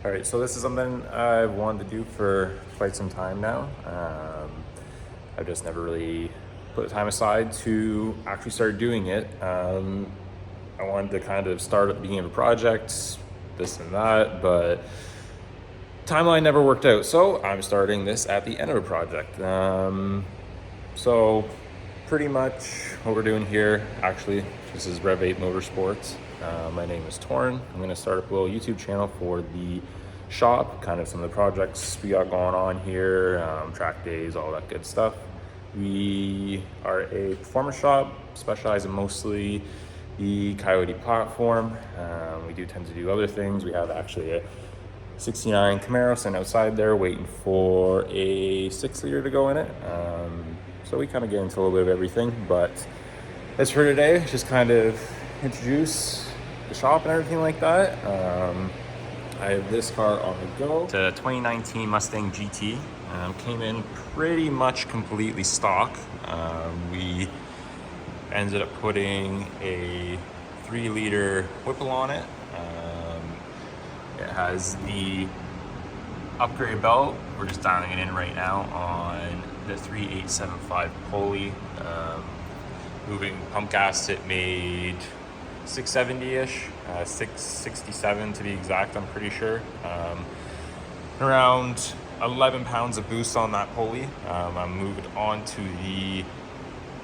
All right, so this is something I've wanted to do for quite some time now. I've just never really put the time aside to actually start doing it. I wanted to kind of start at the beginning of a project, this and that, but timeline never worked out. So I'm starting this at the end of a project. So pretty much what we're doing here, actually, this is Rev 8 Motorsports. My name is Torrin. I'm gonna start up a little YouTube channel for the shop, kind of some of the projects we got going on here, track days, all that good stuff. We are a performance shop, specializing mostly the Coyote platform. We do tend to do other things. We have actually a 69 Camaro sitting outside there waiting for a 6-liter to go in it. So we kind of get into a little bit of everything, but as for today, just kind of introduce the shop and everything like that. I have this car on the go. It's a 2019 Mustang GT. Came in pretty much completely stock. We ended up putting a 3-liter Whipple on it. It has the upgrade belt. We're just dialing it in right now on the 3875 pulley. Moving pump gas, it made 670-ish, 667 to be exact, I'm pretty sure. Around 11 pounds of boost on that pulley. I moved on to the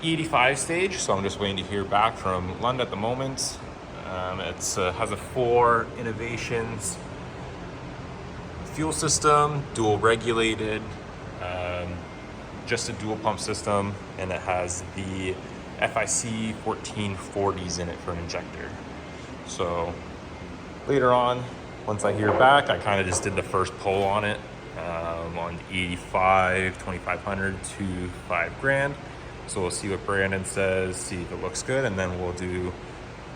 85 stage, so I'm just waiting to hear back from Lund at the moment. It has a 4 Innovations fuel system, dual regulated, just a dual pump system, and it has the FIC 1440s in it for an injector. So later on, once I hear back, I kind of just did the first pull on it, on the 85 2500 to $5,000. So we'll see what Brandon says, see if it looks good, and then we'll do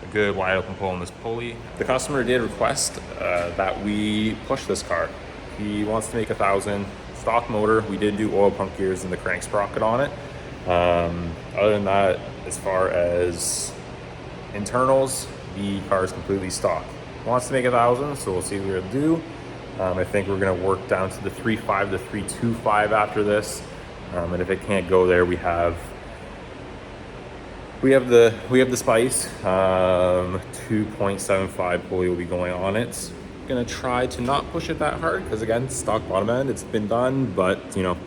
a good wide open pull on this pulley. The customer did request that we push this car. He wants to make 1,000 stock motor. We did do oil pump gears and the crank sprocket on it. Other than that, as far as internals, the car is completely stock. He wants to make 1,000, so we'll see what we're gonna do. I think we're gonna work down to the 3.5 to 3.25 after this. And if it can't go there, we have the Spice 2.75 pulley will be going on it. Gonna try to not push it that hard because again, stock bottom end, it's been done, but you know,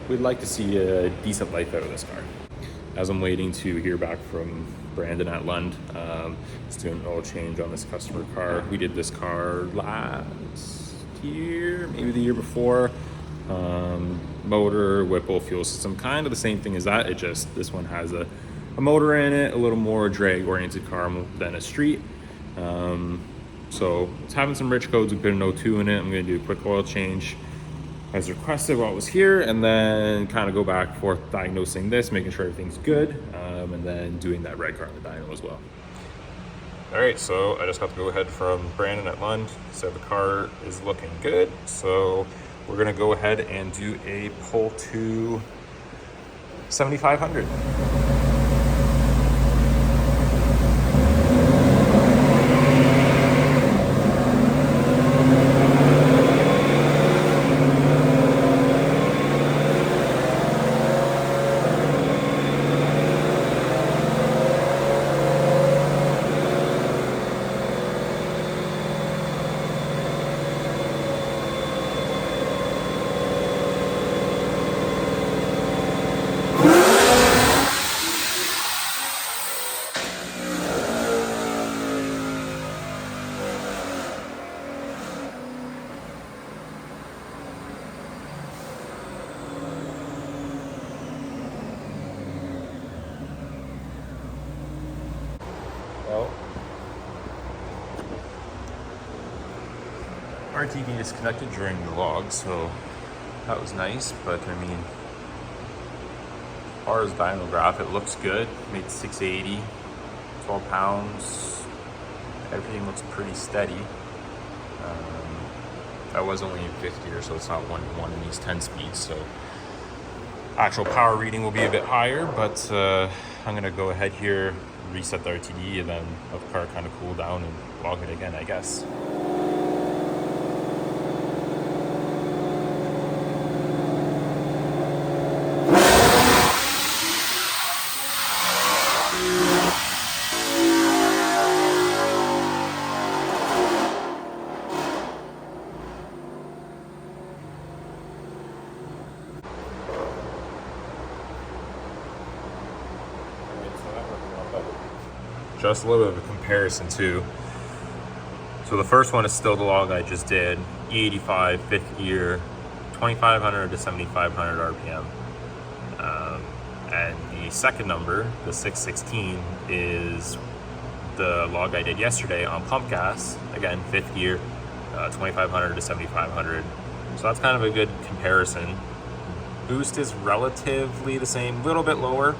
we'd like to see a decent life out of this car. As I'm waiting to hear back from Brandon at Lund, he's doing an oil change on this customer car. We did this car last year, maybe the year before. Motor, Whipple, fuel system, kind of the same thing as that. It just, this one has a motor in it, a little more drag oriented car than a street. So it's having some rich codes. We put an O2 in it. I'm gonna do a quick oil change as requested while it was here, and then kind of go back and forth diagnosing this, making sure everything's good, and then doing that red car on the dyno as well. All right, so I just got the go ahead from Brandon at Lund. Said the car is looking good, so we're gonna go ahead and do a pull to 7,500. Well, RTV disconnected during the log, so that was nice, but I mean, as far as dyno graph, it looks good. Made 680, 12 pounds. Everything looks pretty steady. That was only in 50 or so, it's not 1-to-1 in these 10 speeds, so actual power reading will be a bit higher, but I'm gonna go ahead here, reset the RTD, and then let the car kind of cool down and log it again, I guess. just a little bit of a comparison too. So the first one is still the log I just did, E85, 5th gear, 2500 to 7500 RPM. And the second number, the 616, is the log I did yesterday on pump gas, again 5th gear, 2500 to 7500. So that's kind of a good comparison. Boost is relatively the same, a little bit lower.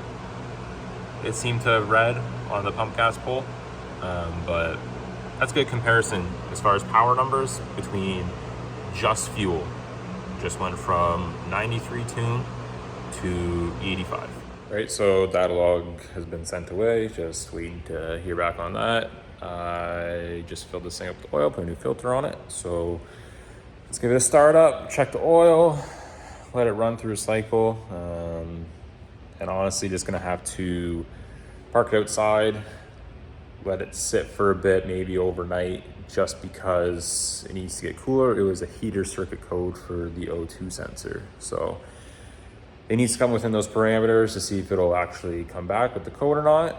It seemed to have read on the pump gas pole, but that's a good comparison as far as power numbers between just fuel. Just went from 93 tune to 85. Right, so that log has been sent away, just waiting to hear back on that. I just filled this thing up with oil, put a new filter on it. So let's give it a start up, check the oil, let it run through a cycle. And honestly, just gonna have to park it outside, let it sit for a bit, maybe overnight, just because it needs to get cooler. It was a heater circuit code for the O2 sensor. So it needs to come within those parameters to see if it'll actually come back with the code or not.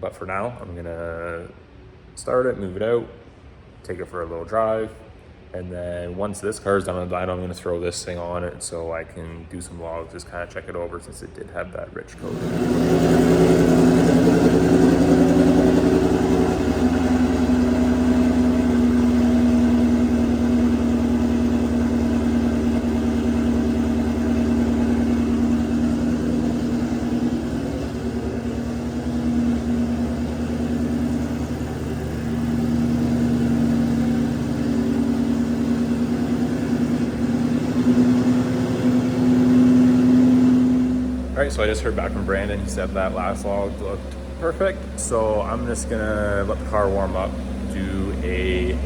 But for now, I'm gonna start it, move it out, take it for a little drive. And then once this car is done on the dyno, I'm gonna throw this thing on it so I can do some vlogs, just kind of check it over since it did have that rich code. Alright, so I just heard back from Brandon. He said that last log looked perfect. So I'm just gonna let the car warm up, do a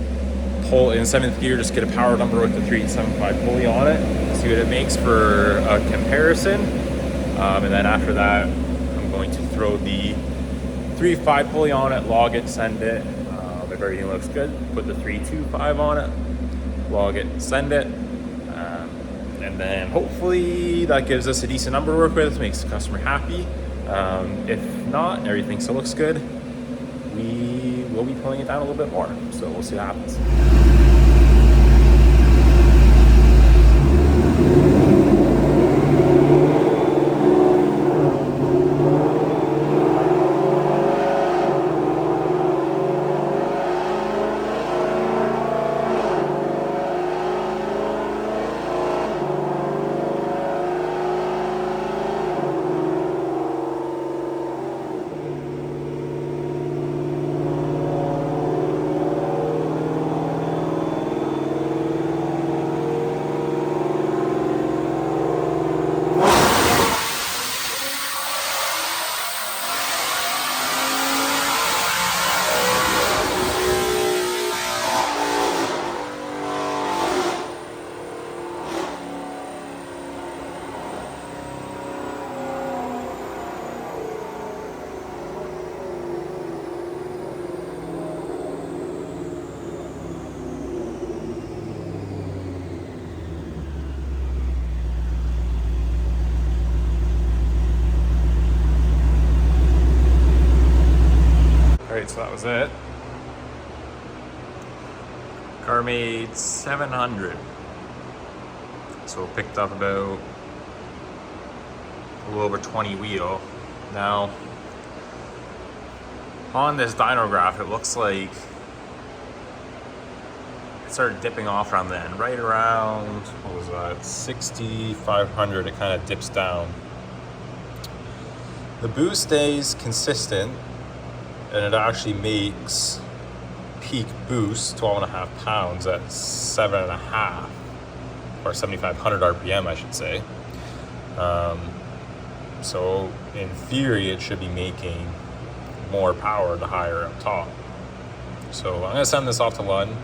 pull in 7th gear, just get a power number with the 375 pulley on it, see what it makes for a comparison. And then after that, I'm going to throw the 3.5 pulley on it, log it, send it. If everything looks good, put the 3.25 on it, log it, send it. And then hopefully that gives us a decent number to work with, makes the customer happy. If not, and everything still looks good, we will be pulling it down a little bit more. So we'll see what happens. So that was it. Car made 700. So picked up about a little over 20 wheel. Now, on this dyno graph, it looks like it started dipping off around then. Right around, what was that, 6,500, it kind of dips down. The boost stays consistent, and it actually makes peak boost 12.5 pounds at 7.5 or 7,500 RPM, I should say. So in theory, it should be making more power the higher up top. So I'm gonna send this off to Lund,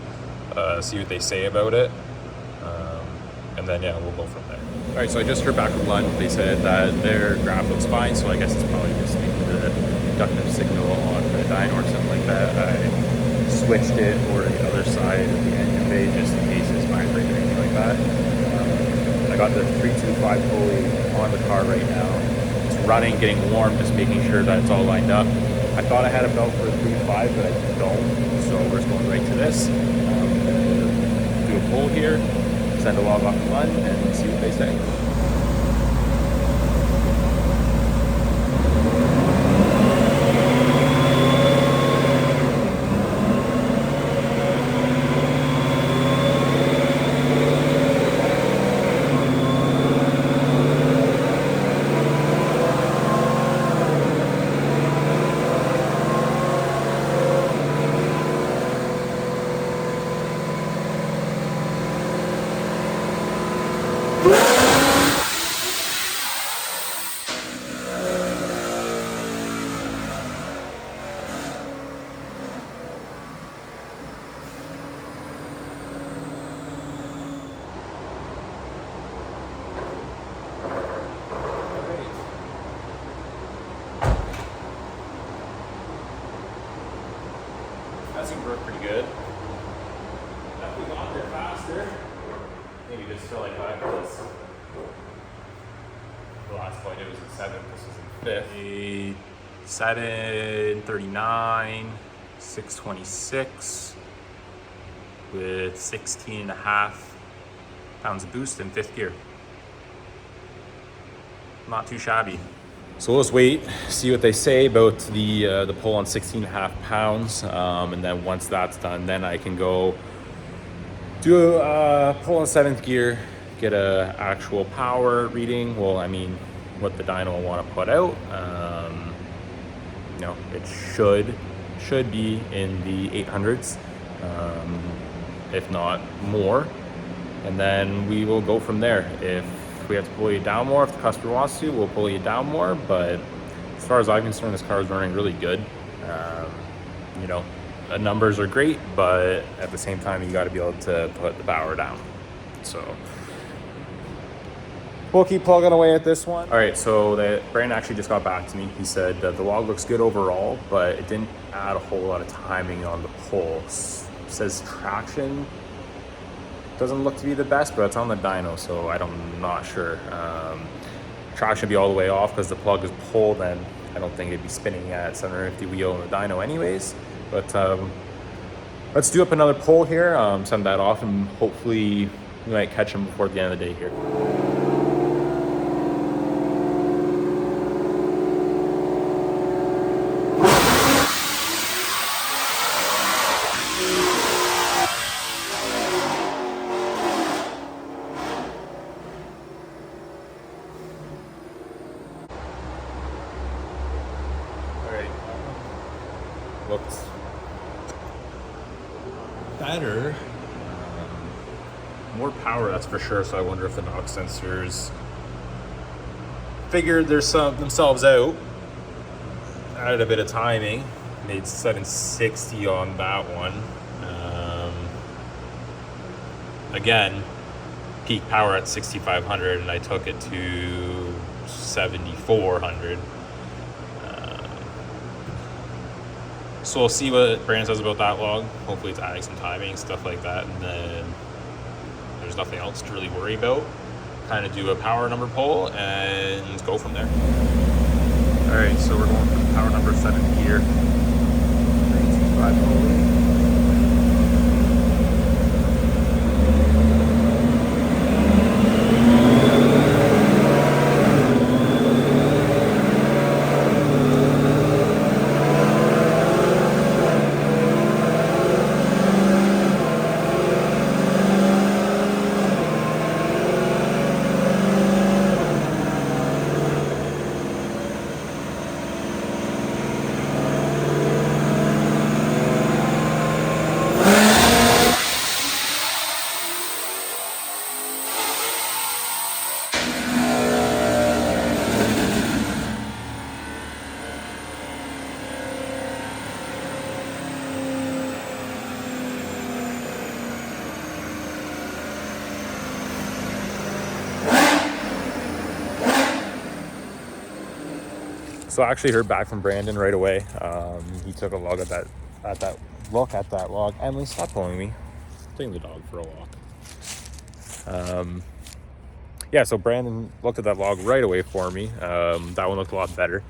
see what they say about it, and then yeah, we'll go from there. All right, so I just heard back from Lund. They said that their graph looks fine, so I guess it's probably just maybe the inductive signal on the dyno or something like that. I switched it over to the other side of the engine bay just in case it's vibrating or anything like that. I got the 325 pulley on the car right now. It's running, getting warm, just making sure that it's all lined up. I thought I had a belt for a 3.5, but I don't. So we're just going right to this. Do a pull here, send a log off the run, and see what they say. That seemed to work pretty good. Definitely got there faster. Maybe just feel like that because the last point it was in 7th, this was in 5th. 739, 626 with 16.5 pounds of boost in 5th gear. Not too shabby. So we'll just wait, see what they say about the pull on 16.5 pounds, and then once that's done, then I can go do a pull on 7th gear, get a actual power reading. Well, I mean, what the dyno will want to put out. You know, it should be in the 800s, if not more, and then we will go from there. If we have to pull you down more, if the customer wants to, we'll pull you down more. But as far as I'm concerned, this car is running really good. You know, the numbers are great, but at the same time, you got to be able to put the power down. So we'll keep plugging away at this one. All right, so Brandon actually just got back to me. He said that the log looks good overall, but it didn't add a whole lot of timing on the pull. Says traction doesn't look to be the best, but it's on the dyno, so I'm not sure. Traction should be all the way off because the plug is pulled, and I don't think it'd be spinning at 750 wheel in the dyno anyways. But let's do up another pull here, send that off, and hopefully we might catch him before the end of the day here. Looked better. More power, that's for sure. So I wonder if the knock sensors figured themselves out. Added a bit of timing. Made 760 on that one. Again, peak power at 6,500, and I took it to 7,400. So we'll see what Brandon says about that log. Hopefully it's adding some timing, stuff like that, and then there's nothing else to really worry about. Kind of do a power number pull and go from there. All right, so we're going for power number 7 gear. 325 pulley. So I actually heard back from Brandon right away. He took a log at that log. Emily, stop pulling me. I'm taking the dog for a walk. Yeah, so Brandon looked at that log right away for me. That one looked a lot better.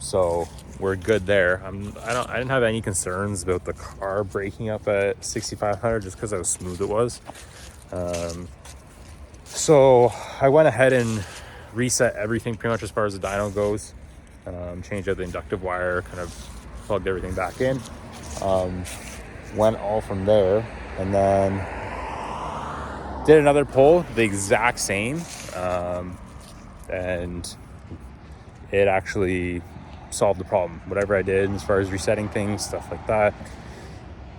So we're good there. I didn't have any concerns about the car breaking up at 6,500 just because how smooth it was. So I went ahead and reset everything pretty much as far as the dyno goes. Changed out the inductive wire, kind of plugged everything back in. Went all from there, and then did another pull, the exact same, and it actually solved the problem. Whatever I did as far as resetting things, stuff like that,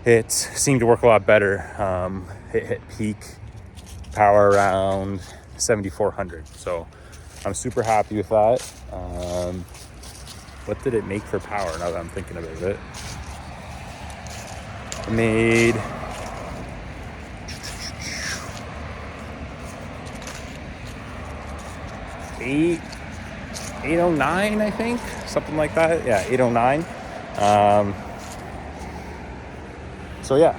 it seemed to work a lot better. It hit peak power around 7,400, so I'm super happy with that. What did it make for power now that I'm thinking about it? It made 809, I think, something like that. Yeah, 809. So yeah,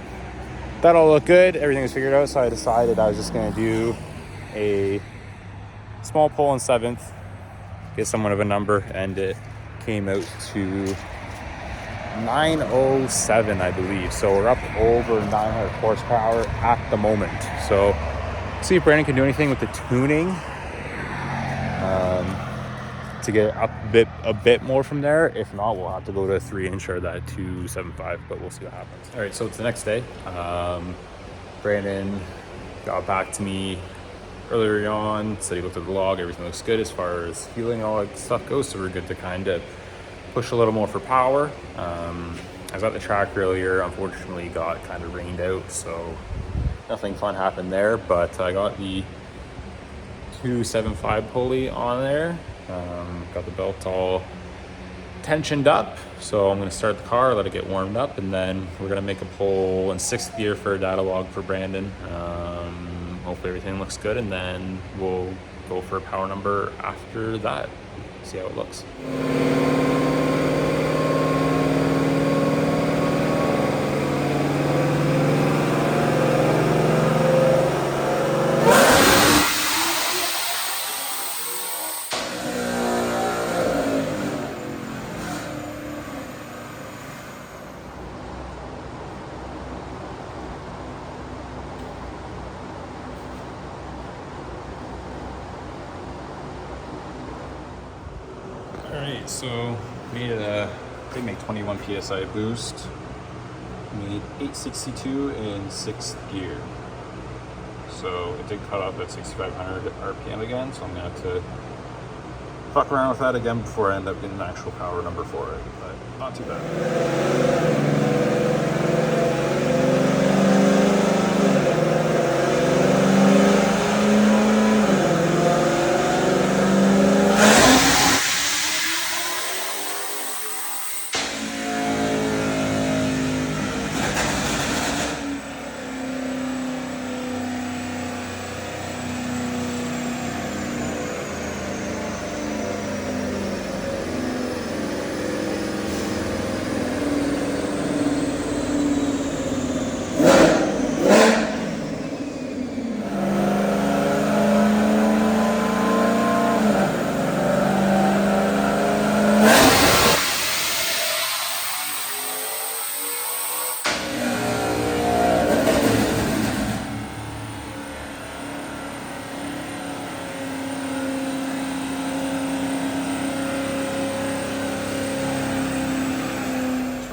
that all looked good. Everything was figured out. So I decided I was just going to do a small pull in 7th, get someone of a number, and it came out to 907, I believe. So we're up over 900 horsepower at the moment. So see if Brandon can do anything with the tuning to get up a bit more from there. If not, we'll have to go to a 3-inch or that 275, but we'll see what happens. All right, so it's the next day. Brandon got back to me earlier on, said he looked at the log, everything looks good as far as fueling, all that stuff goes, so we're good to kind of push a little more for power. I was at the track earlier, unfortunately got kind of rained out, so nothing fun happened there, but I got the 275 pulley on there, got the belt all tensioned up, so I'm going to start the car, let it get warmed up, and then we're going to make a pull in 6th gear for a data log for Brandon. Hopefully everything looks good, and then we'll go for a power number after that, see how it looks. Alright, so made I think make 21 PSI boost. Made 862 in 6th gear. So it did cut off at 6,500 RPM again, so I'm going to have to fuck around with that again before I end up getting an actual power number for it, but not too bad.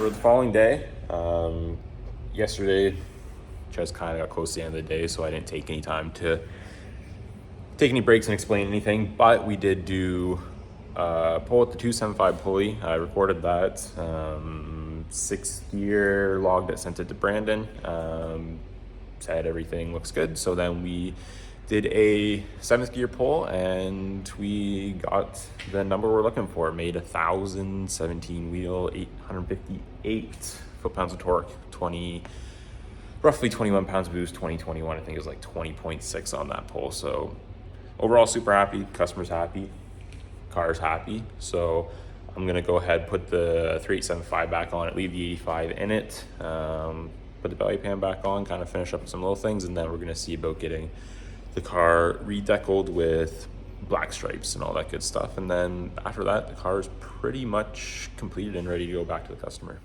For the following day, yesterday just kind of got close to the end of the day, so I didn't take any time to take any breaks and explain anything, but we did do pull with the 275 pulley. I recorded that 6th gear, logged it, sent it to Brandon, said everything looks good. So then we did a 7th gear pull and we got the number we're looking for. Made 1,017 wheel, 858 foot-pounds of torque, roughly 21 pounds boost, 2021. I think it was like 20.6 on that pull. So overall super happy, customer's happy, car's happy. So I'm gonna go ahead, put the 3875 back on it, leave the 85 in it, put the belly pan back on, kind of finish up some little things, and then we're gonna see about getting the car redeckled with black stripes and all that good stuff. And then after that, the car is pretty much completed and ready to go back to the customer.